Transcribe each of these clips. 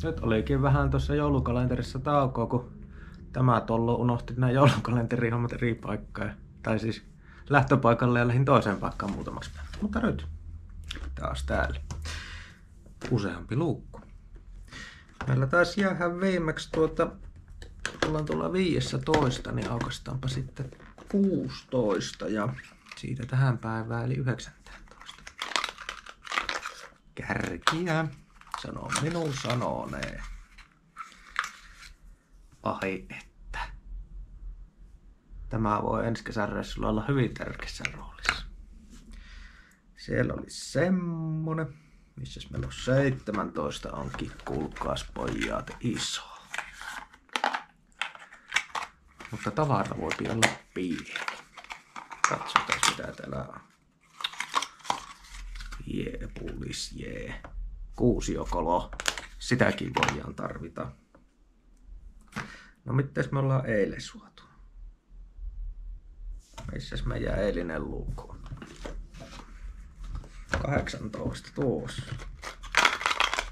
Nyt olikin vähän tuossa joulukalenterissa taukoa, kun tämä tollo unohti nämä joulukalenterihommat eri paikkaan. Tai siis lähtöpaikalle ja lähdin toiseen paikkaan muutamaksi päivän. Mutta nyt taas täällä. Useampi luukku. Meillä taisi jäädä viimeksi ollaan tuolla 15, niin aukastaanpa sitten 16 ja siitä tähän päivään eli 19. Kärkiä. Sano minun sanoneen. Ai että. Tämä voi ensi kesän reissulla olla hyvin tärkeässä roolissa. Siellä oli semmonen. Missäs meillä on 17 onkin, kuulkaas pojat, iso. Mutta tavara voi olla pieni. Katsotaan mitä täällä on. Pulis. 6 jokolo. Sitäkin voidaan tarvita. No mites me ollaan eilen suotu? Missäs meidän eilinen luku on? 18 tuossa.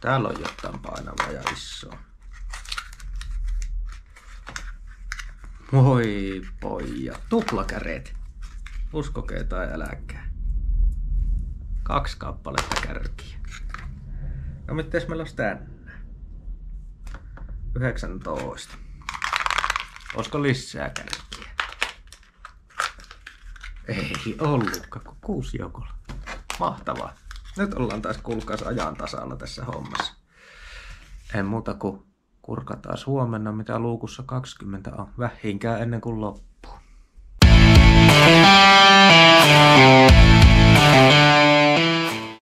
Täällä on jotain painavaa ja isoa. Voi pojat, tuplakäret. Uskokee tai älkää. 2 kappaletta kärkiä. No mites meillä olisi tänne? 19. Olisiko lisää kärkiä? Ei ollutkaan, kun 6 jokolla. Mahtavaa. Nyt ollaan taas kuulkaas ajan tasalla tässä hommassa. En muuta kuin kurkataan huomenna, mitä luukussa 20 on. Vähinkään ennen kuin loppu.